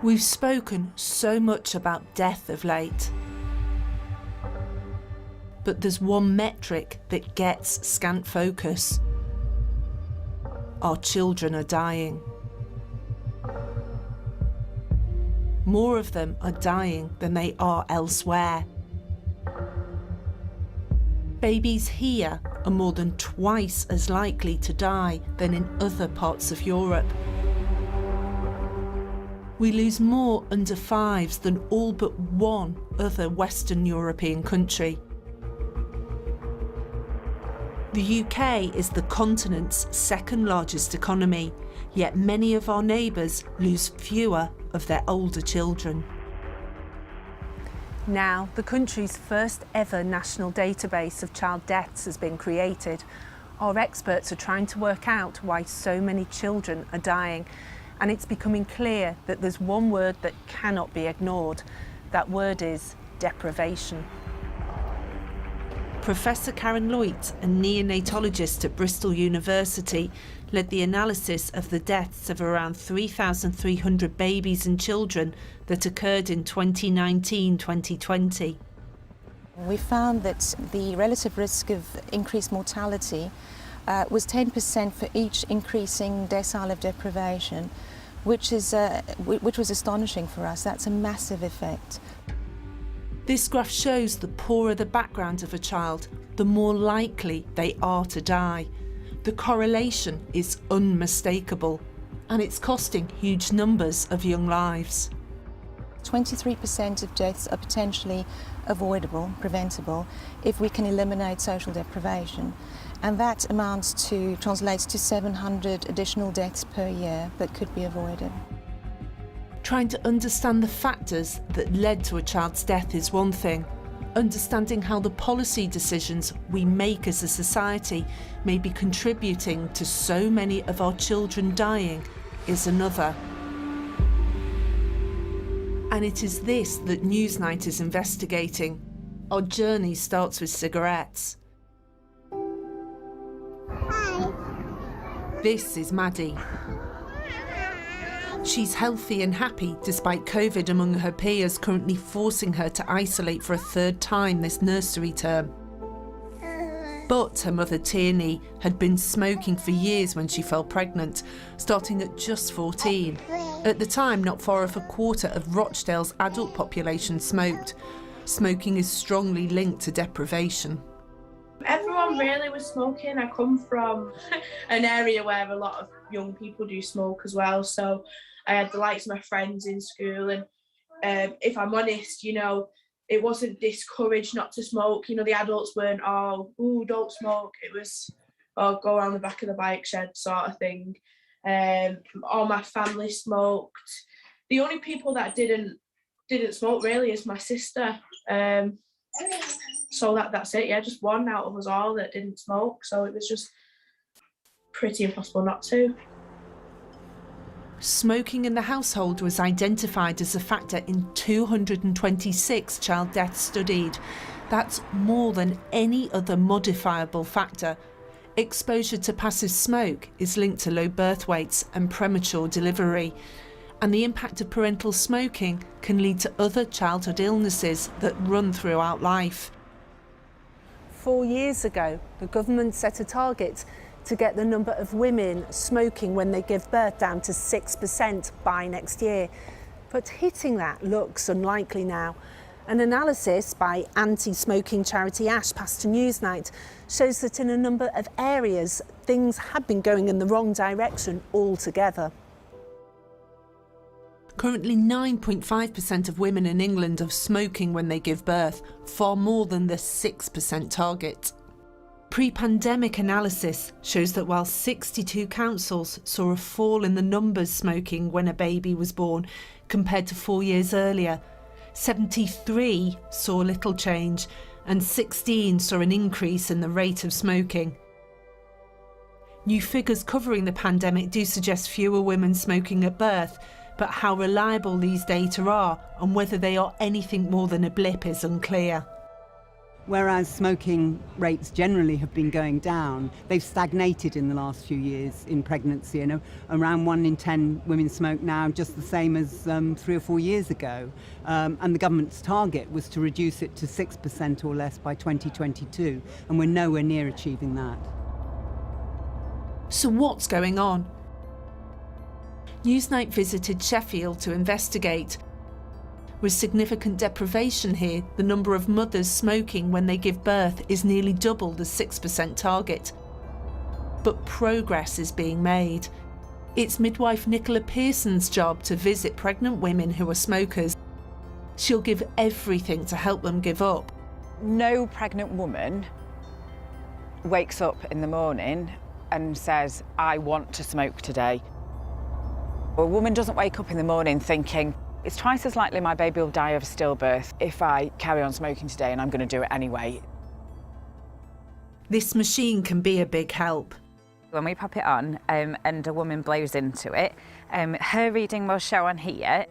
We've spoken so much about death of late. But there's one metric that gets scant focus. Our children are dying. More of them are dying than they are elsewhere. Babies here are more than twice as likely to die than in other parts of Europe. We lose more under fives than all but one other Western European country. The UK is the continent's second largest economy, yet many of our neighbours lose fewer of their older children. Now, the country's first ever national database of child deaths has been created. Our experts are trying to work out why so many children are dying, and it's becoming clear that there's one word that cannot be ignored. That word is deprivation. Professor Karen Loit, a neonatologist at Bristol University, led the analysis of the deaths of around 3,300 babies and children that occurred in 2019-2020. We found that the relative risk of increased mortality was 10% for each increasing decile of deprivation, which was astonishing for us. That's a massive effect. This graph shows the poorer the background of a child, the more likely they are to die. The correlation is unmistakable, and it's costing huge numbers of young lives. 23% of deaths are potentially avoidable, preventable, if we can eliminate social deprivation. And that translates to 700 additional deaths per year that could be avoided. Trying to understand the factors that led to a child's death is one thing. Understanding how the policy decisions we make as a society may be contributing to so many of our children dying is another. And it is this that Newsnight is investigating. Our journey starts with cigarettes. Hi. This is Maddie. She's healthy and happy despite COVID among her peers currently forcing her to isolate for a third time this nursery term. But her mother Tierney had been smoking for years when she fell pregnant, starting at just 14. At the time, not far off a quarter of Rochdale's adult population smoked. Smoking is strongly linked to deprivation. Everyone really was smoking. I come from an area where a lot of young people do smoke as well, so I had the likes of my friends in school, and if I'm honest, it wasn't discouraged not to smoke. The adults weren't all, "Ooh, don't smoke." It was, "Oh, go around the back of the bike shed," sort of thing. All my family smoked. The only people that didn't smoke really is my sister. So that's it. Yeah, just one out of us all that didn't smoke. So it was just pretty impossible not to. Smoking in the household was identified as a factor in 226 child deaths studied. That's more than any other modifiable factor. Exposure to passive smoke is linked to low birth weights and premature delivery. And the impact of parental smoking can lead to other childhood illnesses that run throughout life. 4 years ago, the government set a target to get the number of women smoking when they give birth down to 6% by next year. But hitting that looks unlikely now. An analysis by anti-smoking charity ASH passed to Newsnight shows that in a number of areas, things had been going in the wrong direction altogether. Currently, 9.5% of women in England are smoking when they give birth, far more than the 6% target. Pre-pandemic analysis shows that while 62 councils saw a fall in the numbers smoking when a baby was born compared to 4 years earlier, 73 saw little change and 16 saw an increase in the rate of smoking. New figures covering the pandemic do suggest fewer women smoking at birth, but how reliable these data are and whether they are anything more than a blip is unclear. Whereas smoking rates generally have been going down, they've stagnated in the last few years in pregnancy. And around 1 in 10 women smoke now, just the same as 3 or 4 years ago. And the government's target was to reduce it to 6% or less by 2022, and we're nowhere near achieving that. So what's going on? Newsnight visited Sheffield to investigate. With significant deprivation here, the number of mothers smoking when they give birth is nearly double the 6% target. But progress is being made. It's midwife Nicola Pearson's job to visit pregnant women who are smokers. She'll give everything to help them give up. No pregnant woman wakes up in the morning and says, I want to smoke today. A woman doesn't wake up in the morning thinking, it's twice as likely my baby will die of stillbirth if I carry on smoking today, and I'm going to do it anyway. This machine can be a big help. When we pop it on and a woman blows into it, her reading will show on here.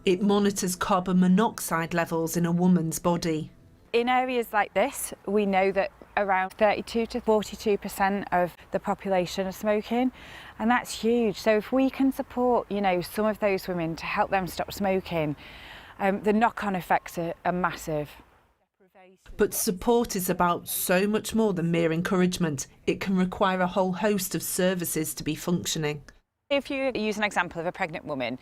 It monitors carbon monoxide levels in a woman's body. In areas like this, we know that around 32 to 42% of the population are smoking, and that's huge. So if we can support, some of those women to help them stop smoking, the knock-on effects are massive. But support is about so much more than mere encouragement. It can require a whole host of services to be functioning. If you use an example of a pregnant woman,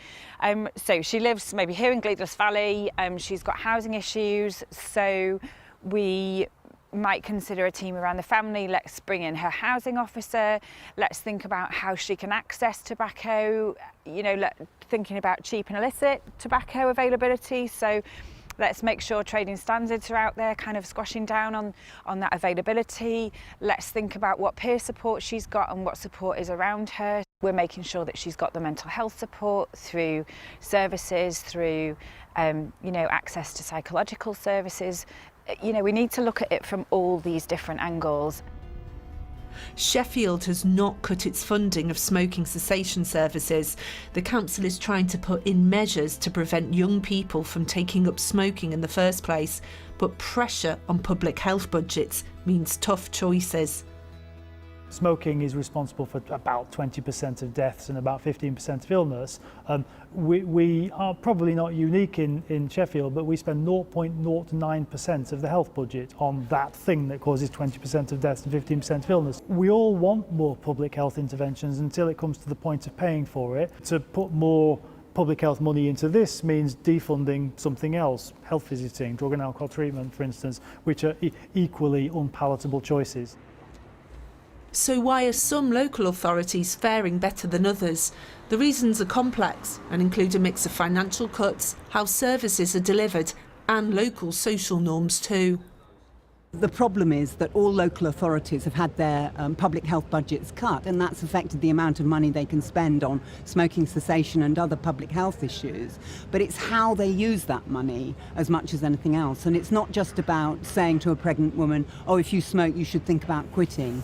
so she lives maybe here in Gleadless Valley, she's got housing issues, so we might consider a team around the family. Let's bring in her housing officer. Let's think about how she can access tobacco, thinking about cheap and illicit tobacco availability. So let's make sure trading standards are out there, kind of squashing down on that availability. Let's think about what peer support she's got and what support is around her. We're making sure that she's got the mental health support through services, through access to psychological services. We need to look at it from all these different angles. Sheffield has not cut its funding of smoking cessation services. The council is trying to put in measures to prevent young people from taking up smoking in the first place, but pressure on public health budgets means tough choices. Smoking is responsible for about 20% of deaths and about 15% of illness. We are probably not unique in Sheffield, but we spend 0.09% of the health budget on that thing that causes 20% of deaths and 15% of illness. We all want more public health interventions until it comes to the point of paying for it. To put more public health money into this means defunding something else, health visiting, drug and alcohol treatment, for instance, which are equally unpalatable choices. So why are some local authorities faring better than others? The reasons are complex and include a mix of financial cuts, how services are delivered, and local social norms too. The problem is that all local authorities have had their public health budgets cut, and that's affected the amount of money they can spend on smoking cessation and other public health issues. But it's how they use that money as much as anything else. And it's not just about saying to a pregnant woman, oh, if you smoke, you should think about quitting.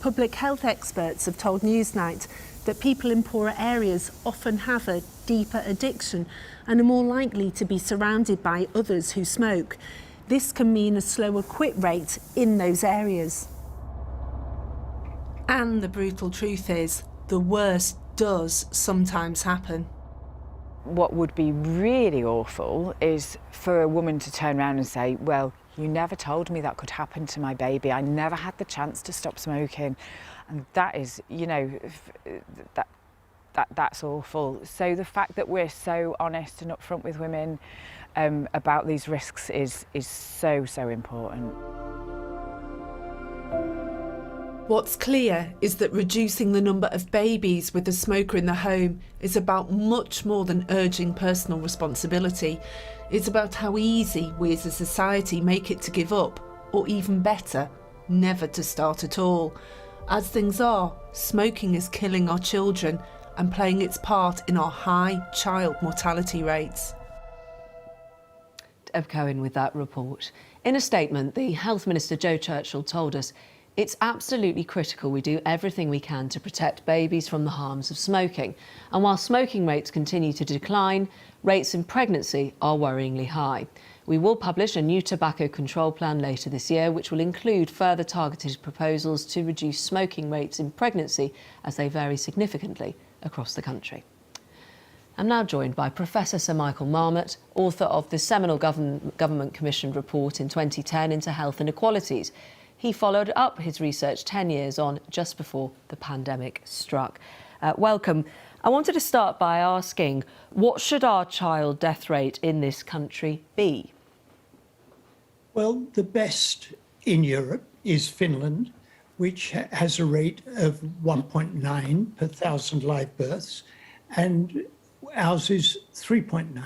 Public health experts have told Newsnight that people in poorer areas often have a deeper addiction and are more likely to be surrounded by others who smoke. This can mean a slower quit rate in those areas. And the brutal truth is, the worst does sometimes happen. What would be really awful is for a woman to turn around and say, well, you never told me that could happen to my baby. I never had the chance to stop smoking. And that is, that's awful. So the fact that we're so honest and upfront with women about these risks is so, so important. What's clear is that reducing the number of babies with a smoker in the home is about much more than urging personal responsibility. It's about how easy we as a society make it to give up, or even better, never to start at all. As things are, smoking is killing our children and playing its part in our high child mortality rates. Deb Cohen with that report. In a statement, the Health Minister Jo Churchill told us it's absolutely critical we do everything we can to protect babies from the harms of smoking. And while smoking rates continue to decline, rates in pregnancy are worryingly high. We will publish a new tobacco control plan later this year, which will include further targeted proposals to reduce smoking rates in pregnancy as they vary significantly across the country. I'm now joined by Professor Sir Michael Marmot, author of the seminal Government Commissioned report in 2010 into health inequalities. He followed up his research 10 years on just before the pandemic struck. Welcome. I wanted to start by asking, what should our child death rate in this country be? Well, the best in Europe is Finland, which has a rate of 1.9 per 1,000 live births, and ours is 3.9.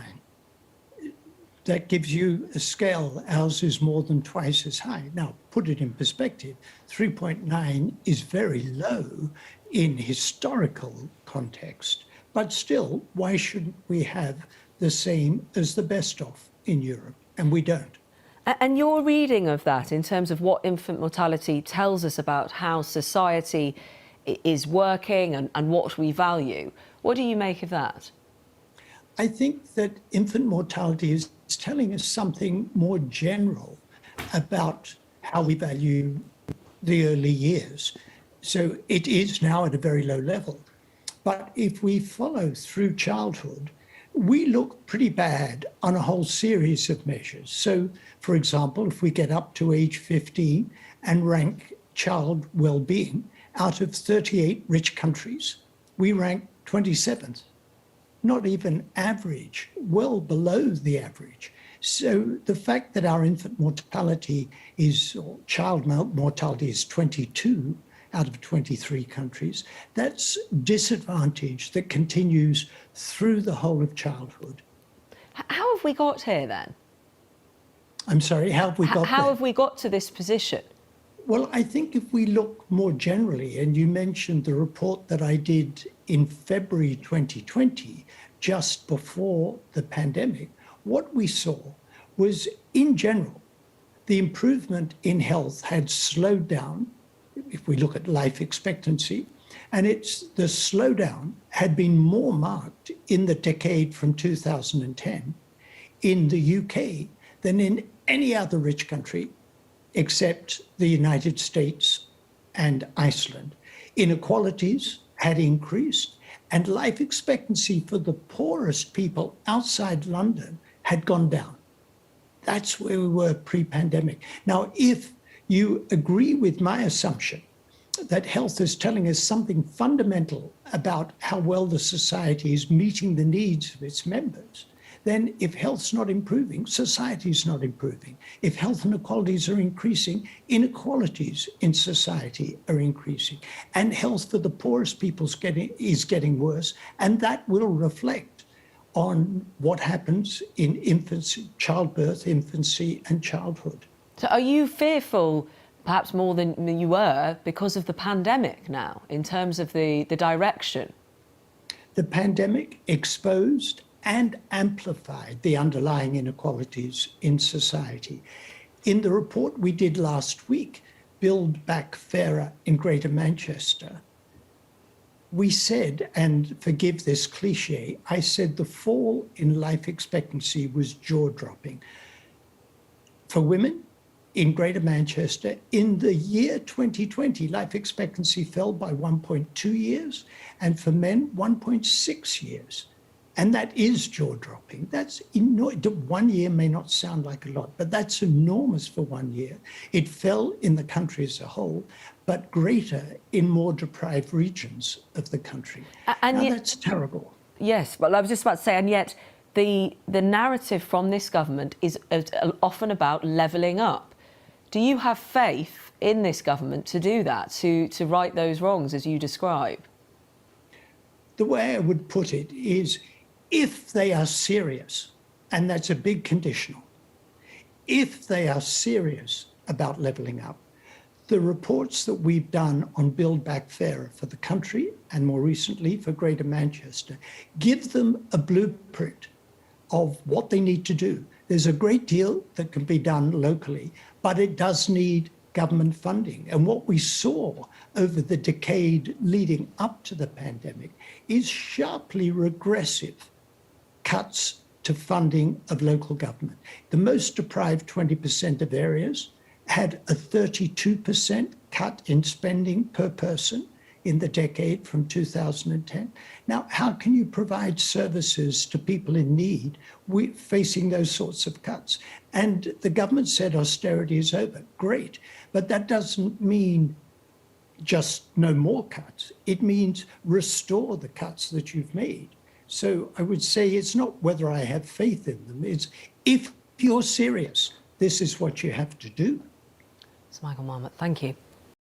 That gives you a scale. Ours is more than twice as high. Now, put it in perspective, 3.9 is very low in historical context, but still, why shouldn't we have the same as the best of in Europe? And we don't. And your reading of that in terms of what infant mortality tells us about how society is working and what we value, what do you make of that? I think that infant mortality is telling us something more general about how we value the early years. So it is now at a very low level. But if we follow through childhood, we look pretty bad on a whole series of measures. So, for example, if we get up to age 15 and rank child well-being, out of 38 rich countries, we rank 27th. Not even average, well below the average. So the fact that our infant mortality or child mortality is 22 out of 23 countries, that's disadvantage that continues through the whole of childhood. How have we got here then? I'm sorry, how have we got there? How have we got to this position? Well, I think if we look more generally, and you mentioned the report that I did in February 2020, just before the pandemic, what we saw was, in general, the improvement in health had slowed down, if we look at life expectancy, and the slowdown had been more marked in the decade from 2010 in the UK than in any other rich country except the United States and Iceland. Inequalities had increased, and life expectancy for the poorest people outside London had gone down. That's where we were pre-pandemic. Now, if you agree with my assumption that health is telling us something fundamental about how well the society is meeting the needs of its members, then if health's not improving, society's not improving. If health inequalities are increasing, inequalities in society are increasing. And health for the poorest people is getting worse, and that will reflect on what happens in infancy, childbirth, infancy, and childhood. So are you fearful, perhaps more than you were, because of the pandemic now, in terms of the direction? The pandemic exposed and amplified the underlying inequalities in society. In the report we did last week, Build Back Fairer in Greater Manchester, we said, and forgive this cliche, I said the fall in life expectancy was jaw-dropping. For women in Greater Manchester, in the year 2020, life expectancy fell by 1.2 years, and for men, 1.6 years. And that is jaw-dropping. That's 1 year may not sound like a lot, but that's enormous for 1 year. It fell in the country as a whole, but greater in more deprived regions of the country. And now, that's terrible. Yes, but I was just about to say, and yet the narrative from this government is often about levelling up. Do you have faith in this government to do that, to right those wrongs as you describe? The way I would put it is, if they are serious, and that's a big conditional, if they are serious about levelling up, the reports that we've done on Build Back Fairer for the country, and more recently for Greater Manchester, give them a blueprint of what they need to do. There's a great deal that can be done locally, but it does need government funding. And what we saw over the decade leading up to the pandemic is sharply regressive cuts to funding of local government. The most deprived 20% of areas had a 32% cut in spending per person in the decade from 2010. Now, how can you provide services to people in need facing those sorts of cuts? And the government said austerity is over. Great. But that doesn't mean just no more cuts. It means restore the cuts that you've made. So I would say it's not whether I have faith in them. It's if you're serious, this is what you have to do. Sir Michael Marmot, thank you.